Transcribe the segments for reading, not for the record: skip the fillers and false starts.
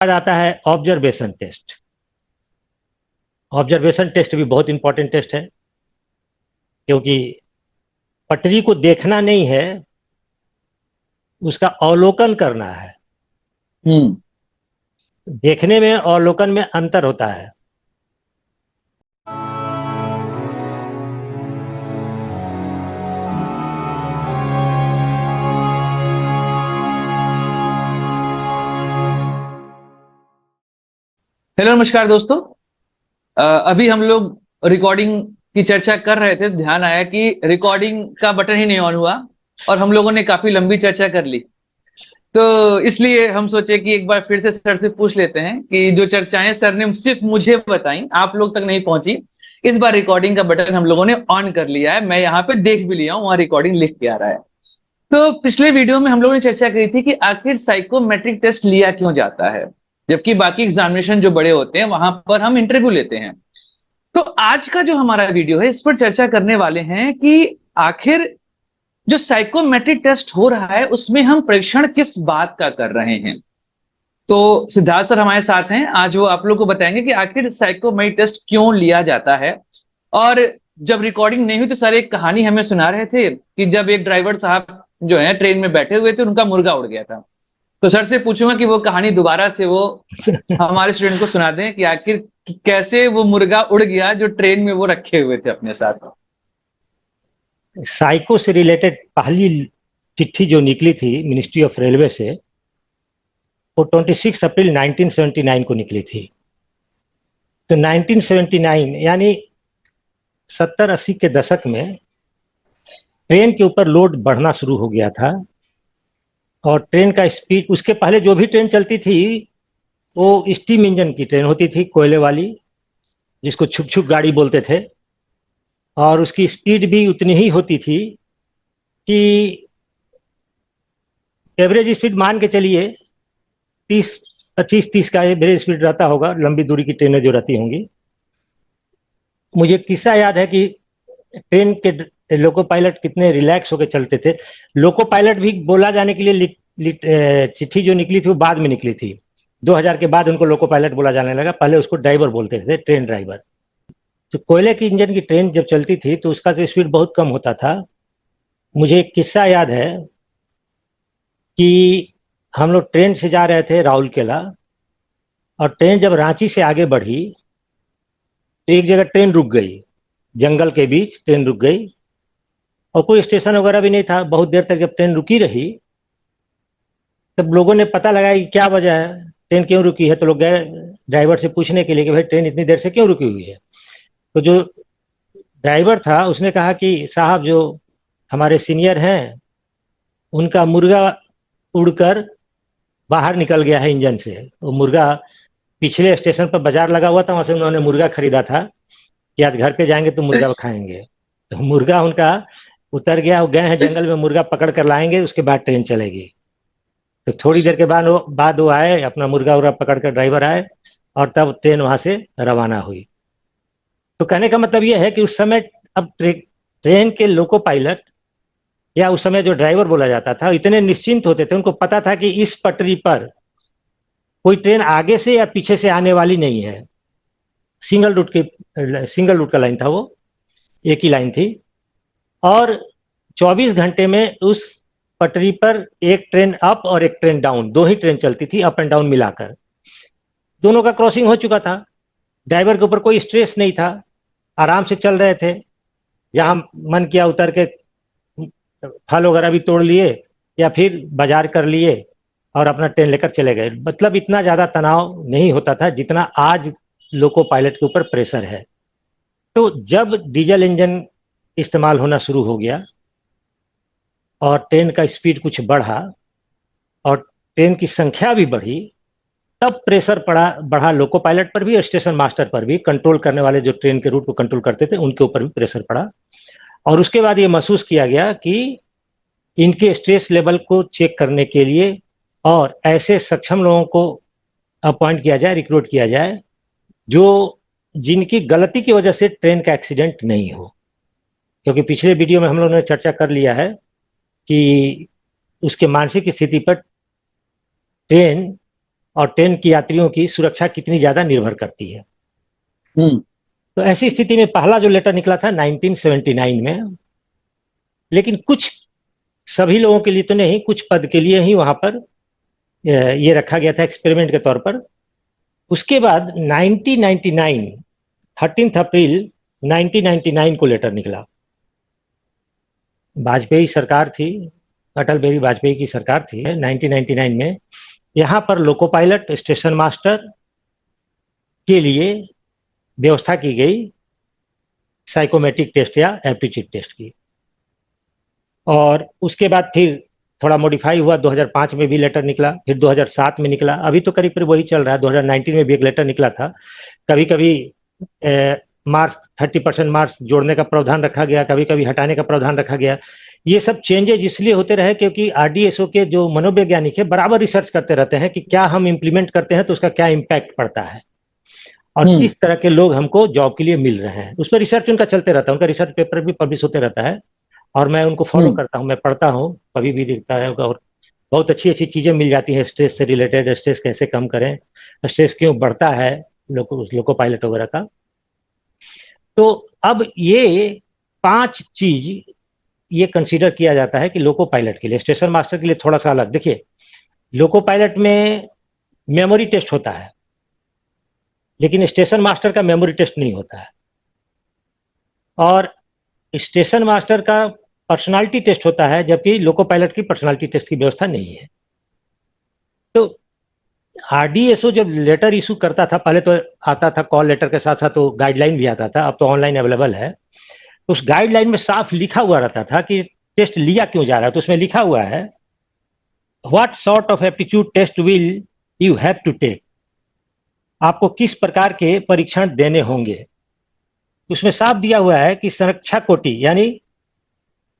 बाद आता है ऑब्जर्वेशन टेस्ट। ऑब्जर्वेशन टेस्ट भी बहुत इंपॉर्टेंट टेस्ट है, क्योंकि पटरी को देखना नहीं है, उसका अवलोकन करना है। हम्म। देखने में और अवलोकन में अंतर होता है। हेलो नमस्कार दोस्तों। अभी हम लोग रिकॉर्डिंग की चर्चा कर रहे थे, ध्यान आया कि रिकॉर्डिंग का बटन ही नहीं ऑन हुआ और हम लोगों ने काफी लंबी चर्चा कर ली। तो इसलिए हम सोचे कि एक बार फिर से सर से पूछ लेते हैं कि जो चर्चाएं सर ने सिर्फ मुझे बताई, आप लोग तक नहीं पहुंची। इस बार रिकॉर्डिंग का बटन हम लोगों ने ऑन कर लिया है, मैं यहाँ पे देख भी लिया हूँ, वहाँ रिकॉर्डिंग लिख के आ रहा है। तो पिछले वीडियो में हम लोगों ने चर्चा की थी कि आखिर साइकोमेट्रिक टेस्ट लिया क्यों जाता है, जबकि बाकी एग्जामिनेशन जो बड़े होते हैं वहां पर हम इंटरव्यू लेते हैं। तो आज का जो हमारा वीडियो है इस पर चर्चा करने वाले हैं कि आखिर जो साइकोमेट्रिक टेस्ट हो रहा है उसमें हम परीक्षण किस बात का कर रहे हैं। तो सिद्धार्थ सर हमारे साथ हैं, आज वो आप लोग को बताएंगे कि आखिर साइकोमेट्रिक टेस्ट क्यों लिया जाता है। और जब रिकॉर्डिंग नहीं हुई तो सर एक कहानी हमें सुना रहे थे कि जब एक ड्राइवर साहब जो है ट्रेन में बैठे हुए थे, उनका मुर्गा उड़ गया था। तो सर से पूछूंगा कि वो कहानी दोबारा से वो हमारे स्टूडेंट को सुना दें कि आखिर कैसे वो मुर्गा उड़ गया जो ट्रेन में वो रखे हुए थे अपने साथ। साइको से रिलेटेड पहली चिट्ठी जो निकली थी मिनिस्ट्री ऑफ रेलवे से, वो 26 अप्रैल 1979 को निकली थी। तो 1979 यानी 70-80 के दशक में ट्रेन के ऊपर लोड बढ़ना शुरू हो गया था, और ट्रेन का स्पीड, उसके पहले जो भी ट्रेन चलती थी वो स्टीम इंजन की ट्रेन होती थी, कोयले वाली, जिसको छुप छुप गाड़ी बोलते थे। और उसकी स्पीड भी उतनी ही होती थी कि एवरेज स्पीड मान के चलिए 25-30 का एवरेज स्पीड रहता होगा, लंबी दूरी की ट्रेनें जो रहती होंगी। मुझे किस्सा याद है कि ट्रेन के लोको पायलट कितने रिलैक्स होकर चलते थे। लोको पायलट भी बोला जाने के लिए चिट्ठी जो निकली थी वो बाद में निकली थी। 2000 के बाद उनको लोको पायलट बोला जाने लगा, पहले उसको ड्राइवर बोलते थे, ट्रेन ड्राइवर। तो कोयले की इंजन की ट्रेन जब चलती थी तो उसका तो स्पीड बहुत कम होता था। मुझे एक किस्सा याद है कि हम लोग ट्रेन से जा रहे थे राउरकेला, और ट्रेन जब रांची से आगे बढ़ी तो एक जगह ट्रेन रुक गई, जंगल के बीच ट्रेन रुक गई, और कोई स्टेशन वगैरह भी नहीं था। बहुत देर तक जब ट्रेन रुकी रही तब लोगों ने पता लगाया कि क्या वजह है, ट्रेन क्यों रुकी है। तो लोग गए ड्राइवर से पूछने के लिए कि भाई ट्रेन इतनी देर से क्यों रुकी हुई है। तो जो ड्राइवर था उसने कहा कि साहब, जो हमारे सीनियर हैं उनका मुर्गा उड़कर बाहर निकल गया है इंजन से। वो मुर्गा पिछले स्टेशन पर बाजार लगा हुआ था, वहां से उन्होंने मुर्गा खरीदा था कि आज घर पे जाएंगे तो मुर्गा खाएंगे। तो मुर्गा उनका उतर गया, वो गए हैं जंगल में, मुर्गा पकड़ कर लाएंगे, उसके बाद ट्रेन चलेगी। तो थोड़ी देर के बाद वो आए, अपना मुर्गा उर्गा पकड़ कर ड्राइवर आए, और तब ट्रेन वहां से रवाना हुई। तो कहने का मतलब यह है कि उस समय, अब ट्रेन के लोको पायलट या उस समय जो ड्राइवर बोला जाता था, इतने निश्चिंत होते थे, उनको पता था कि इस पटरी पर कोई ट्रेन आगे से या पीछे से आने वाली नहीं है। सिंगल रूट का लाइन था वो, एक ही लाइन थी। और 24 घंटे में उस पटरी पर एक ट्रेन अप और एक ट्रेन डाउन, दो ही ट्रेन चलती थी, अप एंड डाउन मिलाकर। दोनों का क्रॉसिंग हो चुका था, ड्राइवर के ऊपर कोई स्ट्रेस नहीं था, आराम से चल रहे थे। जहां मन किया उतर के फल वगैरह भी तोड़ लिए, या फिर बाजार कर लिए और अपना ट्रेन लेकर चले गए। मतलब इतना ज्यादा तनाव नहीं होता था जितना आज लोको पायलट के ऊपर प्रेशर है। तो जब डीजल इंजन इस्तेमाल होना शुरू हो गया और ट्रेन का स्पीड कुछ बढ़ा और ट्रेन की संख्या भी बढ़ी, तब प्रेशर बढ़ा लोको पायलट पर भी और स्टेशन मास्टर पर भी, कंट्रोल करने वाले जो ट्रेन के रूट को कंट्रोल करते थे उनके ऊपर भी प्रेशर पड़ा। और उसके बाद ये महसूस किया गया कि इनके स्ट्रेस लेवल को चेक करने के लिए और ऐसे सक्षम लोगों को अपॉइंट किया जाए, रिक्रूट किया जाए, जो जिनकी गलती की वजह से ट्रेन का एक्सीडेंट नहीं हो। क्योंकि पिछले वीडियो में हम लोगों ने चर्चा कर लिया है कि उसके मानसिक स्थिति पर ट्रेन और ट्रेन की यात्रियों की सुरक्षा कितनी ज्यादा निर्भर करती है। तो ऐसी स्थिति में पहला जो लेटर निकला था 1979 में, लेकिन कुछ सभी लोगों के लिए तो नहीं, कुछ पद के लिए ही वहां पर ये रखा गया था एक्सपेरिमेंट के तौर पर। उसके बाद 1999 13 अप्रैल 1999 को लेटर निकला। वाजपेयी सरकार थी, अटल बिहारी वाजपेयी की सरकार थी 1999 में। यहां पर लोको पायलट, स्टेशन मास्टर के लिए व्यवस्था की गई साइकोमेट्रिक टेस्ट या एप्टीट्यूड टेस्ट की। और उसके बाद फिर थोड़ा मॉडिफाई हुआ, 2005 में भी लेटर निकला, फिर 2007 में निकला, अभी तो करीब करीब वही चल रहा है। 2019 में भी एक लेटर निकला था। कभी कभी मार्क्स 30% मार्क्स जोड़ने का प्रावधान रखा गया, कभी कभी हटाने का प्रावधान रखा गया। ये सब चेंजेज इसलिए होते रहे क्योंकि आरडीएसओ के जो मनोवैज्ञानिक है बराबर रिसर्च करते रहते हैं कि क्या हम इंप्लीमेंट करते हैं तो उसका क्या इम्पैक्ट पड़ता है और किस तरह के लोग हमको जॉब के लिए मिल रहे हैं। उसमें रिसर्च उनका चलते रहता है, उनका रिसर्च पेपर भी पब्लिश होते रहता है और मैं उनको फॉलो करता हूँ, मैं पढ़ता हूँ, कभी भी दिखता है। और बहुत अच्छी अच्छी चीजें मिल जाती हैं स्ट्रेस से रिलेटेड, स्ट्रेस कैसे कम करें, स्ट्रेस क्यों बढ़ता है, लोको पायलट वगैरह का। तो अब ये 5 चीज ये कंसीडर किया जाता है कि लोको पायलट के लिए, स्टेशन मास्टर के लिए थोड़ा सा अलग। देखिए, लोको पायलट में मेमोरी टेस्ट होता है, लेकिन स्टेशन मास्टर का मेमोरी टेस्ट नहीं होता है। और स्टेशन मास्टर का पर्सनालिटी टेस्ट होता है, जबकि लोको पायलट की पर्सनालिटी टेस्ट की व्यवस्था नहीं है। तो आरडीएसओ जब लेटर इशू करता था, पहले तो आता था कॉल लेटर के साथ साथ तो गाइडलाइन भी आता था, अब तो ऑनलाइन अवेलेबल है। उस गाइडलाइन में साफ लिखा हुआ रहता था कि टेस्ट लिया क्यों जा रहा है। तो उसमें लिखा हुआ है what sort of aptitude test will you have to take, आपको किस प्रकार के परीक्षण देने होंगे। उसमें साफ दिया हुआ है कि संरक्षा कोटि यानी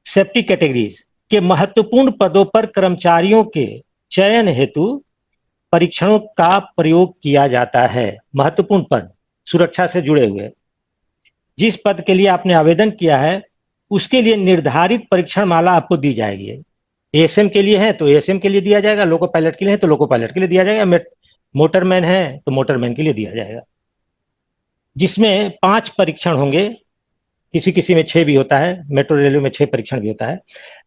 सेफ्टी कैटेगरीज के महत्वपूर्ण पदों पर कर्मचारियों के चयन हेतु परीक्षणों का प्रयोग किया जाता है। महत्वपूर्ण पद, सुरक्षा से जुड़े हुए, जिस पद के लिए आपने आवेदन किया है उसके लिए निर्धारित परीक्षण माला आपको दी जाएगी। एएसएम के लिए है तो एएसएम के लिए दिया जाएगा, लोको पायलट के लिए है तो लोको पायलट के लिए दिया जाएगा, मोटरमैन है तो मोटरमैन के लिए दिया जाएगा। जिसमें 5 परीक्षण होंगे, किसी किसी में 6 भी होता है, मेट्रो रेलवे में 6 परीक्षण भी होता है।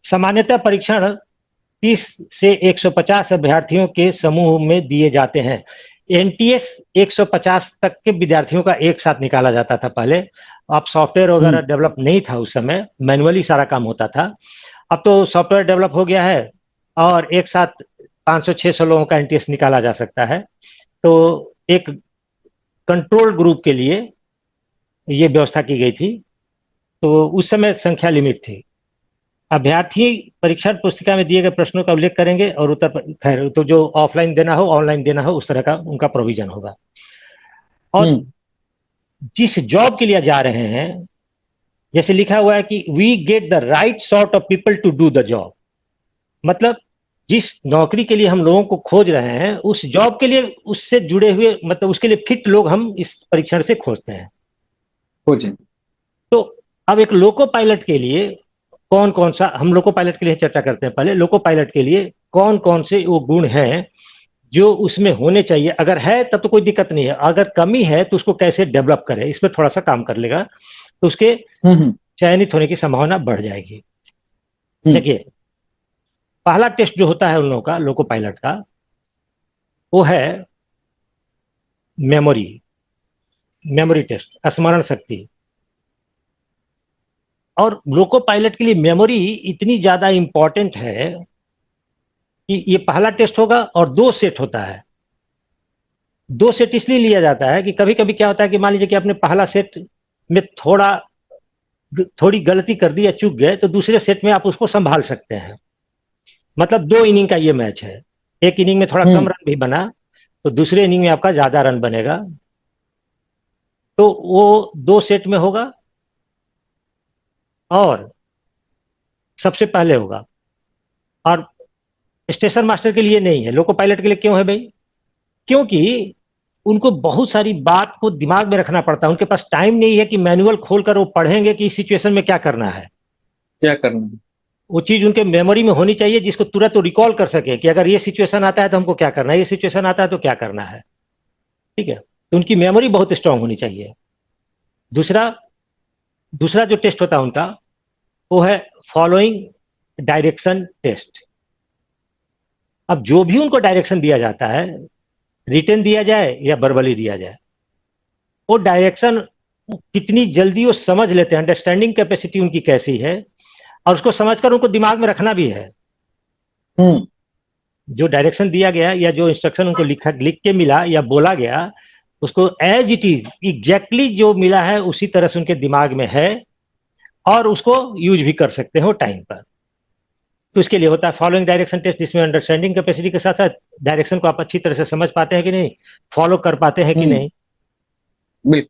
सामान्यतः परीक्षण 30 से 150 अभ्यर्थियों के समूह में दिए जाते हैं। एनटीएस 150 तक के विद्यार्थियों का एक साथ निकाला जाता था पहले। अब सॉफ्टवेयर वगैरह डेवलप नहीं था, उस समय मैनुअली सारा काम होता था। अब तो सॉफ्टवेयर डेवलप हो गया है और एक साथ 500-600 लोगों का एनटीएस निकाला जा सकता है। तो एक कंट्रोल ग्रुप के लिए ये व्यवस्था की गई थी। तो उस समय संख्या लिमिट थी। अभ्यर्थी परीक्षा पुस्तिका में दिए गए प्रश्नों का उल्लेख करेंगे और उत्तर, खैर तो जो ऑफलाइन देना हो ऑनलाइन देना हो उस तरह का उनका प्रोविजन होगा। और जिस जॉब के लिए जा रहे हैं, जैसे लिखा हुआ है कि we get the right sort of people to do the job, मतलब जिस नौकरी के लिए हम लोगों को खोज रहे हैं उस जॉब के लिए उससे जुड़े हुए, मतलब उसके लिए फिट लोग हम इस परीक्षण से खोजते हैं। तो अब एक लोको पायलट के लिए कौन कौन सा, हम लोको पायलट के लिए चर्चा करते हैं। पहले लोको पायलट के लिए कौन कौन से वो गुण हैं जो उसमें होने चाहिए। अगर है तब तो कोई दिक्कत नहीं है, अगर कमी है तो उसको कैसे डेवलप करें, इस पर थोड़ा सा काम कर लेगा तो उसके चयनित होने की संभावना बढ़ जाएगी। देखिए, पहला टेस्ट जो होता है उन लोगों का, लोको पायलट का, वो है मेमोरी टेस्ट, स्मरण शक्ति। और लोको पायलट के लिए मेमोरी इतनी ज्यादा इंपॉर्टेंट है कि ये पहला टेस्ट होगा और 2 सेट होता है। 2 सेट इसलिए लिया जाता है कि कभी कभी क्या होता है कि मान लीजिए कि आपने पहला सेट में थोड़ी गलती कर दी या चूक गए तो दूसरे सेट में आप उसको संभाल सकते हैं। मतलब 2 इनिंग का ये मैच है, एक इनिंग में थोड़ा कम रन भी बना तो दूसरे इनिंग में आपका ज्यादा रन बनेगा। तो वो 2 सेट में होगा और सबसे पहले होगा। और स्टेशन मास्टर के लिए नहीं है, लोको पायलट के लिए क्यों है भाई? क्योंकि उनको बहुत सारी बात को दिमाग में रखना पड़ता है, उनके पास टाइम नहीं है कि मैनुअल खोलकर वो पढ़ेंगे कि इस सिचुएशन में क्या करना है, क्या करना है। वो चीज उनके मेमोरी में होनी चाहिए जिसको तुरंत वो रिकॉल कर सके कि अगर ये सिचुएशन आता है तो हमको क्या करना है, ये सिचुएशन आता है तो क्या करना है। ठीक है, तो उनकी मेमोरी बहुत स्ट्रांग होनी चाहिए। दूसरा दूसरा जो टेस्ट होता है उनका, वो है फॉलोइंग डायरेक्शन टेस्ट। अब जो भी उनको डायरेक्शन दिया जाता है, रिटन दिया जाए या वर्बली दिया जाए, वो डायरेक्शन कितनी जल्दी वो समझ लेते हैं, अंडरस्टैंडिंग कैपेसिटी उनकी कैसी है, और उसको समझकर उनको दिमाग में रखना भी है। हम्म जो डायरेक्शन दिया गया या जो इंस्ट्रक्शन उनको लिख के मिला या बोला गया, उसको एज इट इज एग्जैक्टली जो मिला है उसी तरह से उनके दिमाग में है, और उसको यूज भी कर सकते हो टाइम पर। तो इसके लिए होता है फॉलोइंग डायरेक्शन टेस्ट, जिसमें अंडरस्टैंडिंग कैपेसिटी के साथ साथ डायरेक्शन को आप अच्छी तरह से समझ पाते हैं कि नहीं, फॉलो कर पाते हैं कि हम्म नहीं। बिल्कुल।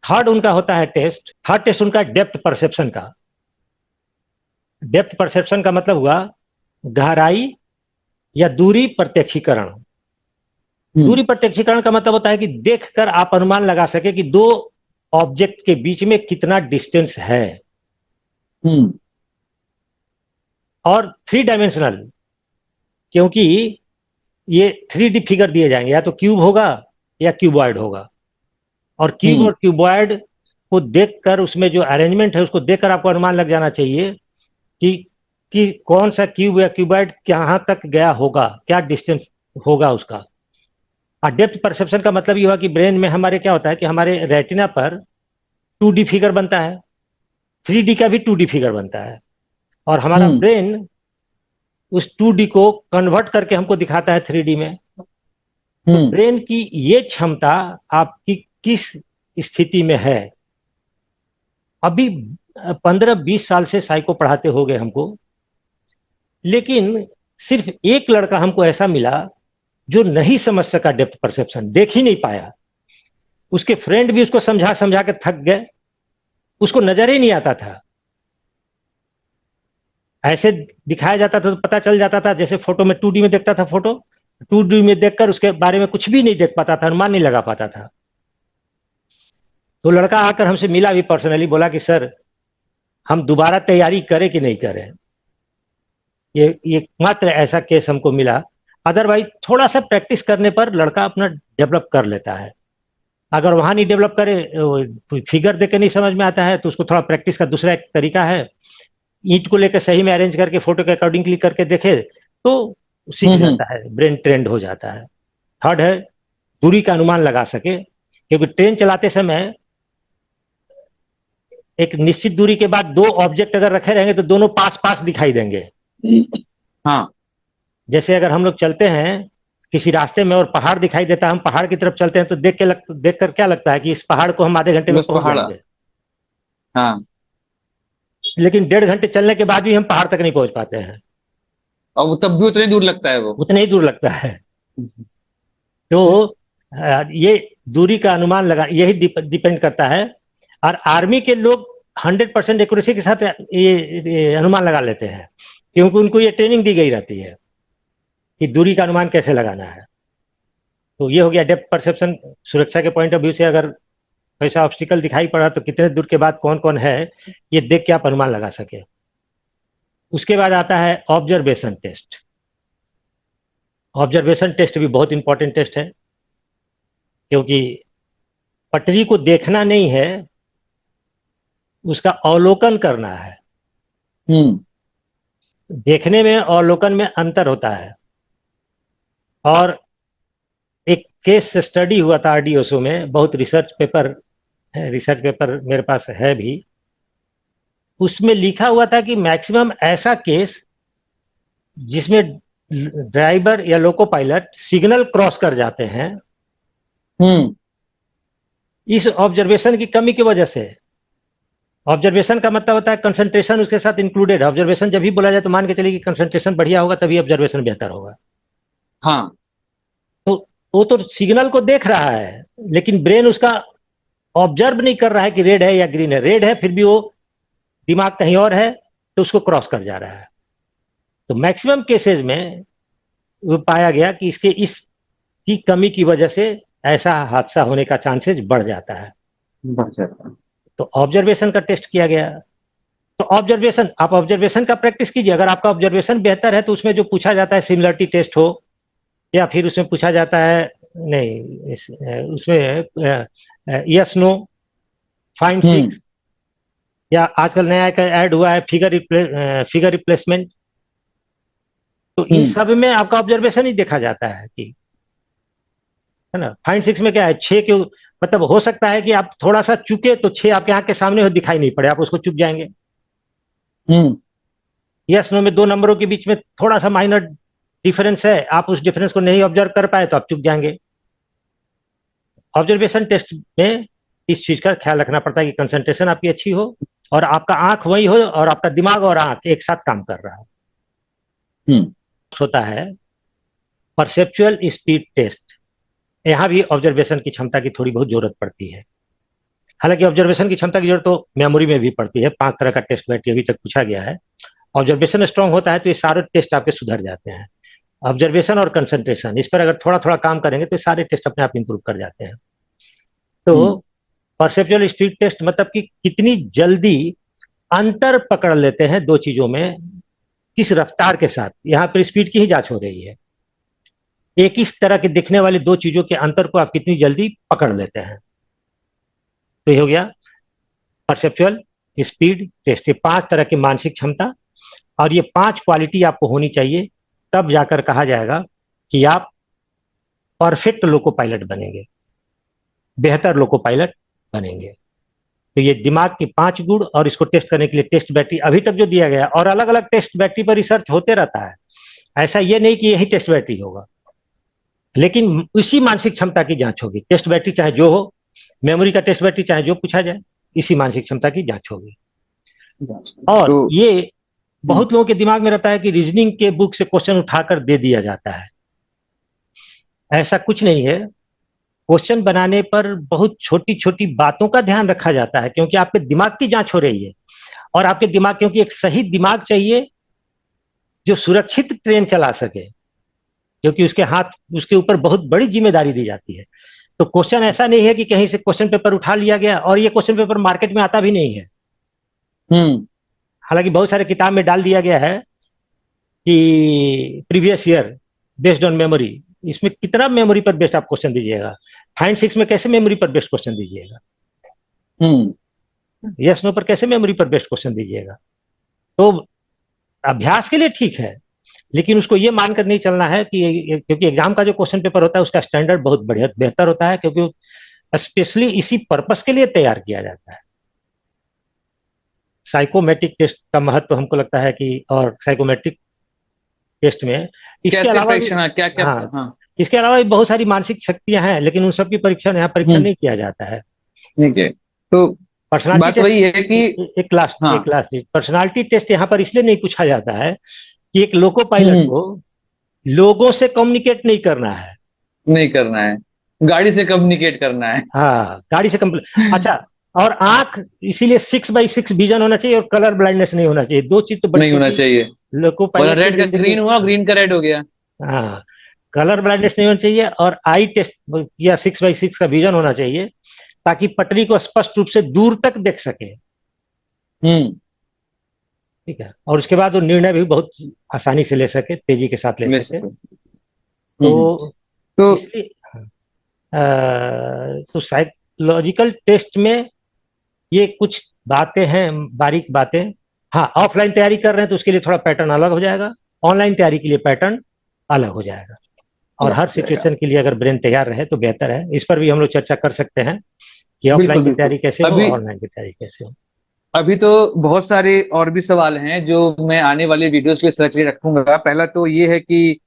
थर्ड टेस्ट उनका डेप्थ परसेप्शन का। डेप्थ परसेप्शन का मतलब हुआ गहराई या दूरी प्रत्यक्षीकरण। दूरी प्रत्यक्षीकरण का मतलब होता है कि देखकर आप अनुमान लगा सके कि दो ऑब्जेक्ट के बीच में कितना डिस्टेंस है। हम्म और थ्री डायमेंशनल, क्योंकि ये 3D फिगर दिए जाएंगे, या तो क्यूब होगा या क्यूबॉइड होगा, और क्यूब हम्म और क्यूबॉइड को देखकर उसमें जो अरेंजमेंट है उसको देखकर आपको अनुमान लग जाना चाहिए कि कि कौन सा क्यूब या क्यूबॉइड कहां तक गया होगा, क्या डिस्टेंस होगा उसका। और डेप्थ परसेप्शन का मतलब ये हुआ कि ब्रेन में हमारे क्या होता है कि हमारे रेटिना पर 2D फिगर बनता है, 3D का भी 2D फिगर बनता है, और हमारा हम्म ब्रेन उस 2D को कन्वर्ट करके हमको दिखाता है 3D में। तो हम्म ब्रेन की ये क्षमता आपकी किस स्थिति में है। अभी 15-20 साल से साइको पढ़ाते हो गए हमको, लेकिन सिर्फ एक लड़का हमको ऐसा मिला जो नहीं समझ सका डेप्थ परसेप्शन, देख ही नहीं पाया। उसके फ्रेंड भी उसको समझा समझा के थक गए, उसको नजर ही नहीं आता था। ऐसे दिखाया जाता था तो पता चल जाता था, जैसे फोटो में 2D में देखता था फोटो, 2D में देखकर उसके बारे में कुछ भी नहीं देख पाता था, अनुमान नहीं लगा पाता था। तो लड़का आकर हमसे मिला भी पर्सनली, बोला कि सर हम दोबारा तैयारी करें कि नहीं करें। ये मात्र ऐसा केस हमको मिला। अदरवाइज थोड़ा सा प्रैक्टिस करने पर लड़का अपना डेवलप कर लेता है। अगर वहां नहीं डेवलप करे, फिगर देख के नहीं समझ में आता है, तो उसको थोड़ा प्रैक्टिस का दूसरा एक तरीका है, ईंट को लेकर सही में अरेंज करके फोटो के अकॉर्डिंगली करके देखे तो सीख हम्म जाता है, ब्रेन ट्रेंड हो जाता है। थर्ड है दूरी का अनुमान लगा सके, क्योंकि ट्रेन चलाते समय एक निश्चित दूरी के बाद दो ऑब्जेक्ट अगर रखे रहेंगे तो दोनों पास पास दिखाई देंगे। हाँ। जैसे अगर हम लोग चलते हैं किसी रास्ते में और पहाड़ दिखाई देता है, हम पहाड़ की तरफ चलते हैं तो देख कर क्या लगता है कि इस पहाड़ को हम आधे घंटे में बस पहुंच पहाड़ा। जाएंगे। हाँ। लेकिन 1.5 घंटे चलने के बाद भी हम पहाड़ तक नहीं पहुंच पाते हैं, और वो तब भी उतनी दूर लगता है वो। उतने ही दूर लगता है। तो ये दूरी का अनुमान लगा, यही डिपेंड करता है। और आर्मी के लोग 100% एक्यूरेसी के साथ ये अनुमान लगा लेते हैं, क्योंकि उनको ये ट्रेनिंग दी गई रहती है कि दूरी का अनुमान कैसे लगाना है। तो ये हो गया डेप्थ परसेप्शन। सुरक्षा के पॉइंट ऑफ व्यू से अगर ऐसा ऑब्स्टिकल दिखाई पड़ा तो कितने दूर के बाद कौन कौन है, ये देख के आप अनुमान लगा सके। उसके बाद आता है ऑब्जर्वेशन टेस्ट। ऑब्जर्वेशन टेस्ट भी बहुत इंपॉर्टेंट टेस्ट है, क्योंकि पटरी को देखना नहीं है, उसका अवलोकन करना है। हम्म देखने में और अवलोकन में अंतर होता है। और एक केस स्टडी हुआ था आरडीओसो में, बहुत रिसर्च पेपर मेरे पास है भी। उसमें लिखा हुआ था कि मैक्सिमम ऐसा केस जिसमें ड्राइवर या लोको पायलट सिग्नल क्रॉस कर जाते हैं, हम्म इस ऑब्जर्वेशन की कमी की वजह से। ऑब्जर्वेशन का मतलब होता है कंसंट्रेशन उसके साथ इंक्लूडेड है। ऑब्जर्वेशन जब भी बोला जाए तो मान के चलिए कि कंसंट्रेशन बढ़िया होगा तभी ऑब्जर्वेशन बेहतर होगा। हाँ। तो वो तो सिग्नल को देख रहा है, लेकिन ब्रेन उसका ऑब्जर्व नहीं कर रहा है कि रेड है या ग्रीन है। रेड है फिर भी वो दिमाग कहीं और है, तो उसको क्रॉस कर जा रहा है। तो मैक्सिमम केसेस में वो पाया गया कि इसकी कमी की वजह से ऐसा हादसा होने का चांसेस बढ़ जाता है। बढ़ जाता है। तो ऑब्जर्वेशन का टेस्ट किया गया। तो ऑब्जर्वेशन, आप ऑब्जर्वेशन का प्रैक्टिस कीजिए। अगर आपका ऑब्जर्वेशन बेहतर है तो उसमें जो पूछा जाता है सिमिलरिटी टेस्ट हो, या फिर उसमें पूछा जाता है, नहीं उसमें yes no, find hmm. Six, या आजकल नया ऐड हुआ है फिगर रिप्लेसमेंट, तो इन हम्म। सब में आपका ऑब्जर्वेशन ही देखा जाता है कि, है ना। फाइंड सिक्स में क्या है, छह के मतलब हो सकता है कि आप थोड़ा सा चुके तो छह आपके आंख के सामने हो, दिखाई नहीं पड़े, आप उसको चुक जाएंगे। हम्म। यस नो में दो नंबरों के बीच में थोड़ा सा माइनर डिफरेंस है, आप उस डिफरेंस को नहीं ऑब्जर्व कर पाए तो आप चुक जाएंगे। ऑब्जर्वेशन टेस्ट में इस चीज का ख्याल रखना पड़ता है कि कंसंट्रेशन आपकी अच्छी हो, और आपका आंख वही हो, और आपका दिमाग और आंख एक साथ काम कर रहा हो। हम्म। होता है परसेप्चुअल स्पीड टेस्ट, यहाँ भी ऑब्जर्वेशन की क्षमता की थोड़ी बहुत जरूरत पड़ती है। हालांकि ऑब्जर्वेशन की क्षमता की जरूरत तो मेमोरी में भी पड़ती है, 5 तरह का टेस्ट बैटरी अभी तक पूछा गया है। ऑब्जर्वेशन स्ट्रांग होता है तो ये सारे टेस्ट आपके सुधर जाते हैं। ऑब्जर्वेशन और कंसंट्रेशन, इस पर अगर थोड़ा थोड़ा काम करेंगे तो सारे टेस्ट अपने आप इंप्रूव कर जाते हैं। तो हम्म। परसेप्चुअल स्पीड टेस्ट मतलब कि कितनी जल्दी अंतर पकड़ लेते हैं दो चीजों में, किस रफ्तार के साथ, यहां पर स्पीड की ही जांच हो रही है। एक इस तरह के दिखने वाली दो चीजों के अंतर को आप कितनी जल्दी पकड़ लेते हैं। तो ये हो गया परसेप्चुअल स्पीड टेस्ट। ये 5 तरह की मानसिक क्षमता और ये 5 क्वालिटी आपको होनी चाहिए, तब जाकर कहा जाएगा कि आप परफेक्ट लोको पायलट बनेंगे, बेहतर लोको पायलट बनेंगे। तो ये दिमाग की 5 गुण, और इसको टेस्ट करने के लिए टेस्ट बैटरी अभी तक जो दिया गया, और अलग अलग टेस्ट बैटरी पर रिसर्च होते रहता है, ऐसा ये नहीं कि यही टेस्ट बैटरी होगा, लेकिन इसी मानसिक क्षमता की जांच होगी। टेस्ट बैटरी चाहे जो हो, मेमोरी का टेस्ट बैटरी चाहे जो पूछा जाए, इसी मानसिक क्षमता की जांच होगी। और तो ये बहुत लोगों के दिमाग में रहता है कि रीजनिंग के बुक से क्वेश्चन उठाकर दे दिया जाता है। ऐसा कुछ नहीं है। क्वेश्चन बनाने पर बहुत छोटी छोटी बातों का ध्यान रखा जाता है, क्योंकि आपके दिमाग की जांच हो रही है। और आपके दिमाग, क्योंकि एक सही दिमाग चाहिए जो सुरक्षित ट्रेन चला सके, क्योंकि उसके ऊपर बहुत बड़ी जिम्मेदारी दी जाती है। तो क्वेश्चन ऐसा नहीं है कि कहीं से क्वेश्चन पेपर उठा लिया गया, और ये क्वेश्चन पेपर मार्केट में आता भी नहीं है। हम्म। हालांकि बहुत सारे किताब में डाल दिया गया है कि previous year based on memory, इसमें कितना मेमोरी पर बेस्ड आप क्वेश्चन दीजिएगा, फाइंड सिक्स में कैसे मेमोरी पर बेस्ड क्वेश्चन दीजिएगा, हम्म। यस नो पर कैसे मेमोरी पर बेस्ड क्वेश्चन दीजिएगा। तो अभ्यास के लिए ठीक है, लेकिन उसको ये मानकर नहीं चलना है कि, क्योंकि एग्जाम का जो क्वेश्चन पेपर होता है उसका स्टैंडर्ड बहुत बढ़िया बेहतर होता है, क्योंकि स्पेशली इसी पर्पस के लिए तैयार किया जाता है। साइकोमेट्रिक टेस्ट का महत्व तो हमको लगता है कि, और साइकोमेट्रिक टेस्ट में इसके कैसे अलावा भी, परीक्षण, क्या क्या? हाँ, हाँ। इसके अलावा भी बहुत सारी मानसिक शक्तियां हैं, लेकिन उन सब की परीक्षण यहाँ परीक्षण हम्म। नहीं किया जाता है। ठीक है। तो पर्सनालिटी बात टेस्ट, वही है कि हाँ। एक लास्ट पर्सनालिटी टेस्ट यहाँ पर इसलिए नहीं पूछा जाता है कि एक लोको पायलट हम्म। को लोगों से कम्युनिकेट नहीं करना है। नहीं करना है, गाड़ी से कम्युनिकेट करना है। हाँ, गाड़ी से अच्छा, और आंख, इसीलिए 6x6 विजन होना चाहिए, और कलर ब्लाइंडनेस नहीं होना चाहिए। दो चीज तो बड़ी नहीं होना छोटी चाहिए, लोको वरना पायलट की रेड का जिंदगी। ग्रीन हुआ, ग्रीन का रेड हो गया। हाँ, कलर ब्लाइंडनेस नहीं होना चाहिए, और आई टेस्ट या 6x6 का विजन होना चाहिए, ताकि पटरी को स्पष्ट रूप से दूर तक देख सके। हम्म। ठीक है, और उसके बाद वो निर्णय भी बहुत आसानी से ले सके, तेजी के साथ ले ले सके। सको। तो तो इसलिए तो साइकोलॉजिकल टेस्ट में ये कुछ बातें हैं, बारीक बातें। हाँ, ऑफलाइन तैयारी कर रहे हैं तो उसके लिए थोड़ा पैटर्न अलग हो जाएगा, ऑनलाइन तैयारी के लिए पैटर्न अलग हो जाएगा। और अलग हर हो जाएगा। सिचुएशन के लिए अगर ब्रेन तैयार रहे तो बेहतर है। इस पर भी हम लोग चर्चा कर सकते हैं कि ऑफलाइन बिल्कुल की बिल्कुल। तैयारी कैसे हो, अभी ऑनलाइन की तैयारी कैसे हो। अभी तो बहुत सारे और भी सवाल हैं जो मैं आने वाले वीडियोस के लिए के रखूंगा। पहला तो ये है कि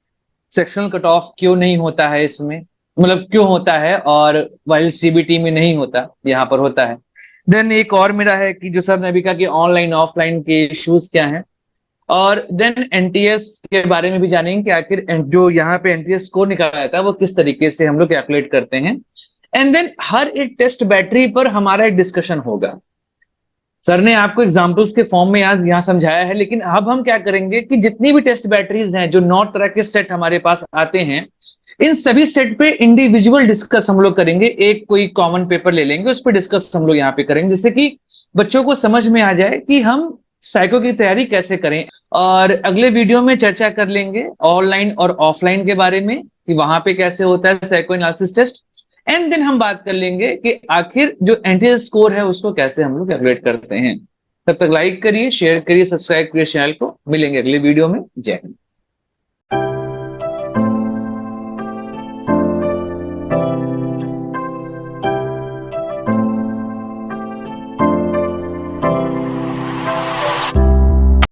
सेक्शनल कट ऑफ क्यों नहीं होता है इसमें, मतलब क्यों होता है और वाइल सीबीटी में नहीं होता, यहाँ पर होता है। देन एक और मेरा है कि जो सर ने अभी कहा कि ऑनलाइन ऑफलाइन के इश्यूज क्या हैं, और देन एनटीएस के बारे में भी जानेंगे कि आखिर जो यहाँ पे एनटीएस स्कोर निकाला जाता है वो किस तरीके से हम लोग कैलकुलेट करते हैं। एंड देन हर एक टेस्ट बैटरी पर हमारा एक डिस्कशन होगा। सर ने आपको एग्जाम्पल्स के फॉर्म में आज यहाँ समझाया है, लेकिन अब हम क्या करेंगे कि जितनी भी टेस्ट बैटरीज हैं, जो 9 तरह के सेट हमारे पास आते हैं, इन सभी सेट पे इंडिविजुअल डिस्कस हम लोग करेंगे। एक कोई कॉमन पेपर ले लेंगे, उस पर डिस्कस हम लोग यहाँ पे करेंगे, जिससे कि बच्चों को समझ में आ जाए कि हम साइको की तैयारी कैसे करें। और अगले वीडियो में चर्चा कर लेंगे ऑनलाइन और ऑफलाइन के बारे में कि वहां पे कैसे होता है psychoanalysis test. And then हम बात कर लेंगे कि आखिर जो एनटीए स्कोर है उसको कैसे हम लोग कैलकुलेट करते हैं। तब तक लाइक करिए, शेयर करिए, सब्सक्राइब करिए चैनल को। मिलेंगे अगले वीडियो में। जय हिंद।